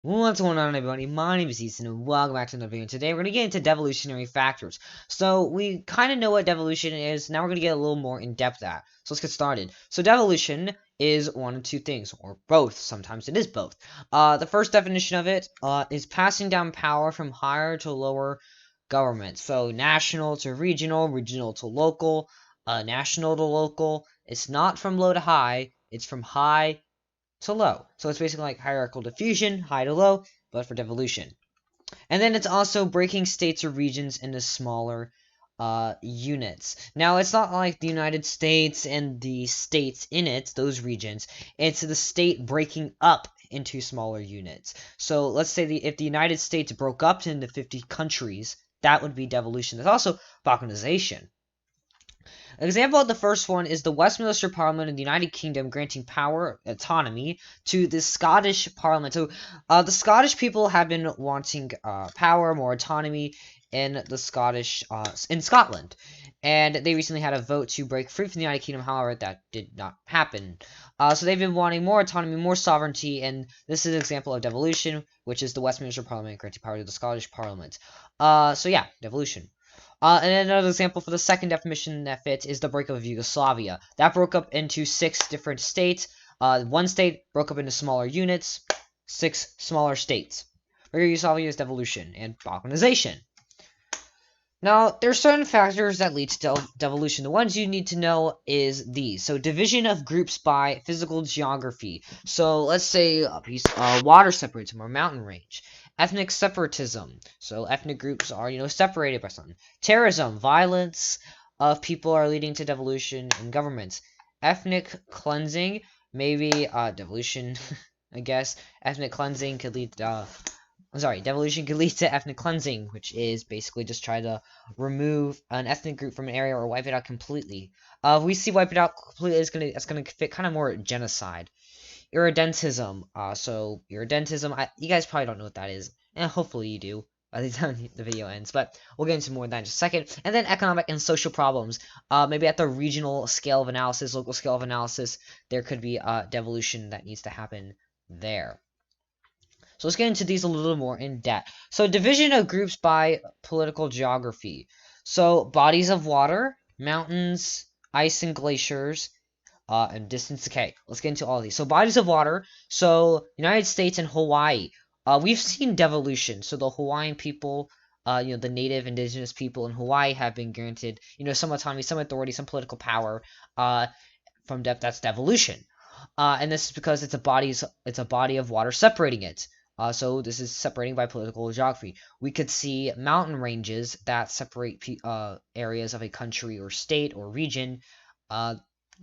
What's going on, everybody? My name is Eason, and welcome back to another video. Today, we're going to get into devolutionary factors. So, we kind of know what devolution is. Now, we're going to get a little more in-depth at that. So, let's get started. So, devolution is one of two things, or both. Sometimes it is both. The first definition of it is passing down power from higher to lower government. So, national to regional, regional to local, national to local. It's not from low to high. It's from high to low. So it's basically like hierarchical diffusion, high to low, but for devolution. And then it's also breaking states or regions into smaller units. Now, it's not like the United States and the states in it, those regions. It's the state breaking up into smaller units. So let's say if the United States broke up into 50 countries, that would be devolution. There's also balkanization. An example of the first one is the Westminster Parliament in the United Kingdom granting power, autonomy, to the Scottish Parliament. So, the Scottish people have been wanting power, more autonomy in in Scotland, and they recently had a vote to break free from the United Kingdom. However, that did not happen. So they've been wanting more autonomy, more sovereignty, and this is an example of devolution, which is the Westminster Parliament granting power to the Scottish Parliament. So yeah, devolution. And another example for the second definition that fits is the breakup of Yugoslavia. That broke up into 6 different states. One state broke up into smaller units, 6 smaller states. Yugoslavia is devolution and balkanization. Now, there are certain factors that lead to devolution. The ones you need to know is these. So, division of groups by physical geography. So, let's say a piece water separates from a mountain range. Ethnic separatism. So, ethnic groups are, separated by something. Terrorism, violence of people are leading to devolution in governments. Ethnic cleansing, maybe devolution, I guess. Ethnic cleansing could lead to devolution could lead to ethnic cleansing, which is basically just try to remove an ethnic group from an area or wipe it out completely. If we see wipe it out completely, it's gonna fit kind of more genocide. Irredentism. So irredentism, you guys probably don't know what that is, and hopefully you do by the time the video ends, but we'll get into more of that in just a second. And then economic and social problems. Maybe at the regional scale of analysis, local scale of analysis, there could be devolution that needs to happen there. So let's get into these a little more in depth. So division of groups by political geography. So bodies of water, mountains, ice and glaciers, and distance decay. Let's get into all of these. So bodies of water. So United States and Hawaii. We've seen devolution. So the Hawaiian people, the native indigenous people in Hawaii have been granted, some autonomy, some authority, some political power. That's devolution. And this is because it's a body of water separating it. So this is separating by political geography. We could see mountain ranges that separate areas of a country or state or region,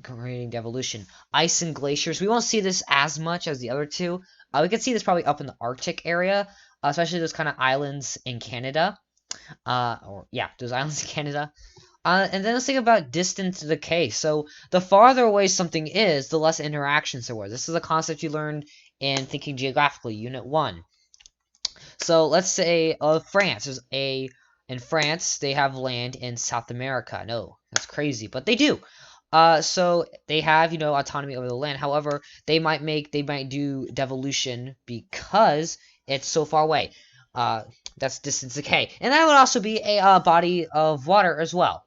creating devolution. Ice and glaciers. We won't see this as much as the other two. We could see this probably up in the Arctic area, especially those kind of islands in Canada. Those islands in Canada. And then let's think about distance decay. So the farther away something is, the less interactions there were. This is a concept you learned in Thinking Geographically, Unit 1. So let's say France. In France, they have land in South America. No, that's crazy, but they do. So they have, autonomy over the land. However, they might do devolution because it's so far away. That's distance decay. And that would also be a body of water as well.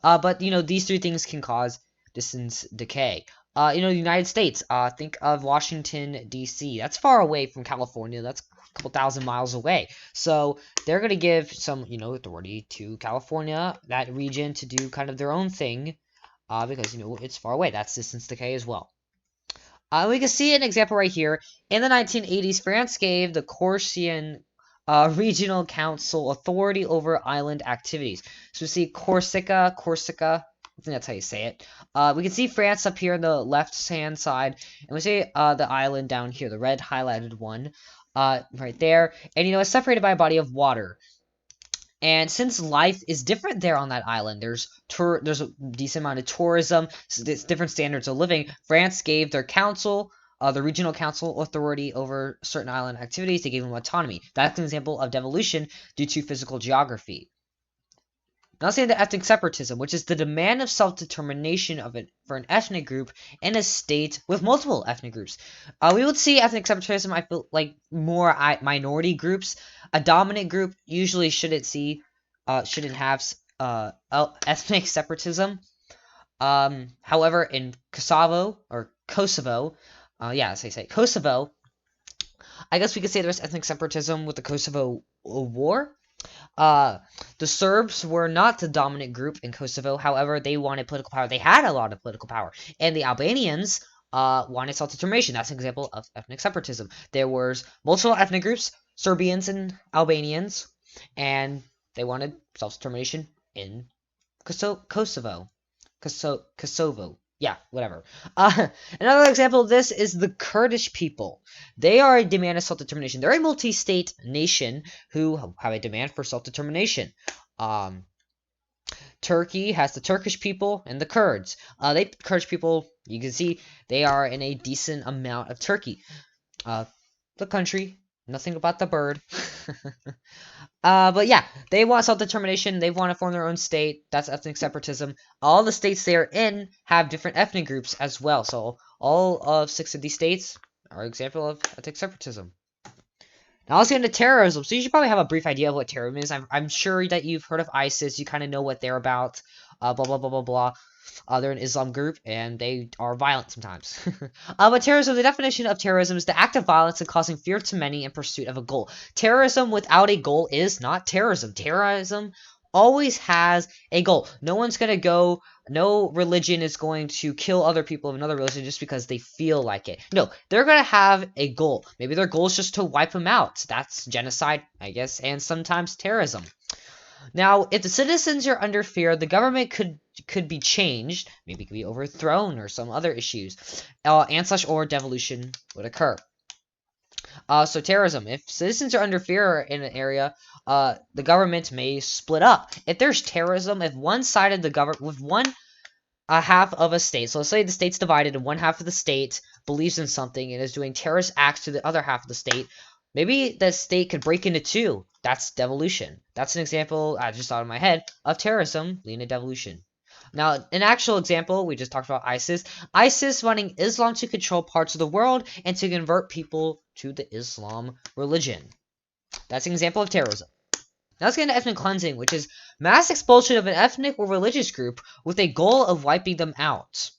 But these 3 things can cause distance decay. The United States. Think of Washington, D.C. That's far away from California. That's a couple thousand miles away. So they're going to give some, authority to California, that region, to do kind of their own thing, because, it's far away. That's distance decay as well. We can see an example right here. In the 1980s, France gave the Corsican Regional Council authority over island activities. So we see Corsica, I think that's how you say it. We can see France up here on the left-hand side, and we see the island down here, the red highlighted one, right there. And it's separated by a body of water. And since life is different there on that island, there's a decent amount of tourism, so there's different standards of living. France gave their council, the regional council, authority over certain island activities. They gave them autonomy. That's an example of devolution due to physical geography. Now let's get into ethnic separatism, which is the demand of self-determination for an ethnic group in a state with multiple ethnic groups. We would see ethnic separatism, I feel like, more minority groups. A dominant group usually shouldn't have ethnic separatism. However, in Kosovo, yeah, as I say, Kosovo, I guess we could say there's ethnic separatism with the Kosovo War. The Serbs were not the dominant group in Kosovo. However, they wanted political power. They had a lot of political power. And the Albanians wanted self-determination. That's an example of ethnic separatism. There was multiple ethnic groups, Serbians and Albanians, and they wanted self-determination in Kosovo. Yeah, whatever. Another example of this is the Kurdish people. They are a demand of self-determination. They're a multi-state nation who have a demand for self-determination. Turkey has the Turkish people and the Kurds. Kurdish people, you can see, they are in a decent amount of Turkey. The country, nothing about the bird. But yeah, they want self-determination. They want to form their own state. That's ethnic separatism. All the states they are in have different ethnic groups as well. So all of 6 of these states are an example of ethnic separatism. Now let's get into terrorism. So you should probably have a brief idea of what terrorism is. I'm sure that you've heard of ISIS. You kind of know what they're about. Blah, blah, blah, blah, blah. They're an Islam group, and they are violent sometimes. But terrorism, the definition of terrorism is the act of violence and causing fear to many in pursuit of a goal. Terrorism without a goal is not terrorism. Terrorism always has a goal. No religion is going to kill other people of another religion just because they feel like it. No, they're going to have a goal. Maybe their goal is just to wipe them out. That's genocide, I guess, and sometimes terrorism. Now, if the citizens are under fear, the government could be changed, maybe it could be overthrown or some other issues, or devolution would occur. So terrorism, if citizens are under fear in an area, the government may split up. If there's terrorism, if one side of the government, with one half of a state, so let's say the state's divided and one half of the state believes in something and is doing terrorist acts to the other half of the state, maybe the state could break into two. That's devolution. That's an example, I just thought in my head, of terrorism leading to devolution. Now, an actual example, we just talked about ISIS. ISIS wanting Islam to control parts of the world and to convert people to the Islam religion. That's an example of terrorism. Now let's get into ethnic cleansing, which is mass expulsion of an ethnic or religious group with a goal of wiping them out.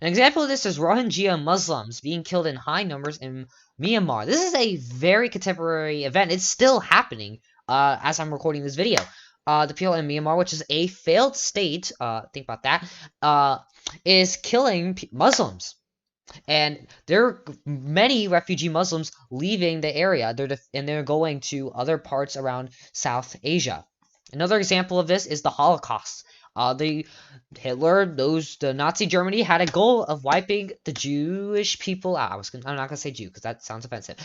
An example of this is Rohingya Muslims being killed in high numbers in Myanmar. This is a very contemporary event. It's still happening as I'm recording this video. The people in Myanmar, which is a failed state, think about that, is killing Muslims. And there are many refugee Muslims leaving the area, they're going to other parts around South Asia. Another example of this is the Holocaust. The Nazi Germany had a goal of wiping the Jewish people out. I'm not gonna say Jew because that sounds offensive.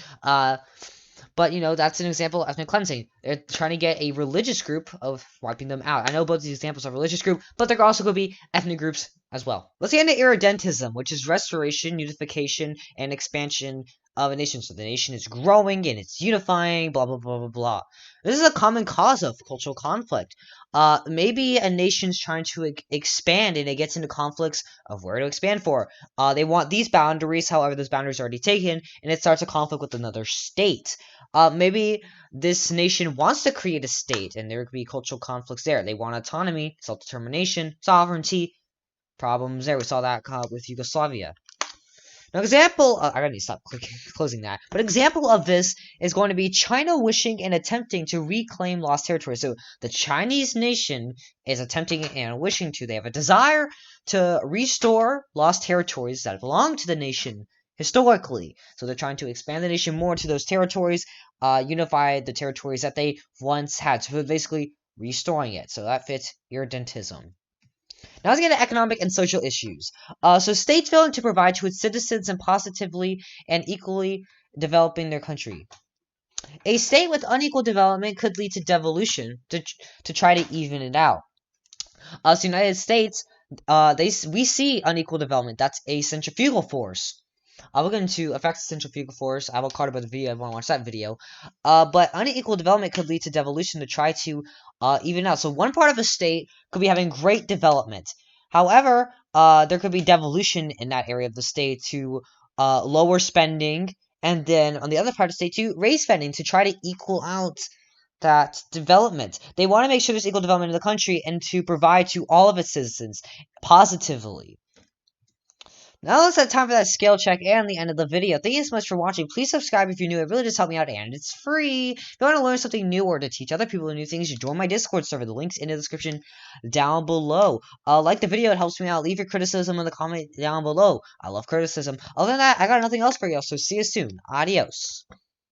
But that's an example of ethnic cleansing. They're trying to get a religious group of wiping them out. I know both these examples are religious group, but there are also going to be ethnic groups as well. Let's get into Irredentism, which is restoration, unification, and expansion of a nation. So the nation is growing and it's unifying, blah, blah, blah, blah, blah. This is a common cause of cultural conflict. Maybe a nation's trying to expand and it gets into conflicts of where to expand for. They want these boundaries, however, those boundaries are already taken, and it starts a conflict with another state. Maybe this nation wants to create a state, and there could be cultural conflicts there. They want autonomy, self-determination, sovereignty, problems there. We saw that with Yugoslavia. Now, example, I gotta stop closing that. But example of this is going to be China wishing and attempting to reclaim lost territory. So the Chinese nation is attempting and wishing to. They have a desire to restore lost territories that belong to the nation historically. So they're trying to expand the nation more to those territories, unify the territories that they once had. So basically restoring it. So that fits Irredentism. Now let's get into economic and social issues. So states failing to provide to its citizens and positively and equally developing their country. A state with unequal development could lead to devolution to try to even it out. So the United States, we see unequal development. That's a centrifugal force. I'll look into effects of centrifugal force. I have a card about the video. I want to watch that video. But unequal development could lead to devolution to try to even out. So one part of a state could be having great development. However, there could be devolution in that area of the state to lower spending, and then on the other part of the state to raise spending to try to equal out that development. They want to make sure there's equal development in the country and to provide to all of its citizens positively. Now that's that time for that scale check and the end of the video. Thank you so much for watching. Please subscribe if you're new. It really does help me out, and it's free. If you want to learn something new or to teach other people new things, you join my Discord server. The link's in the description down below. Like the video, it helps me out. Leave your criticism in the comment down below. I love criticism. Other than that, I got nothing else for you, so see you soon. Adios.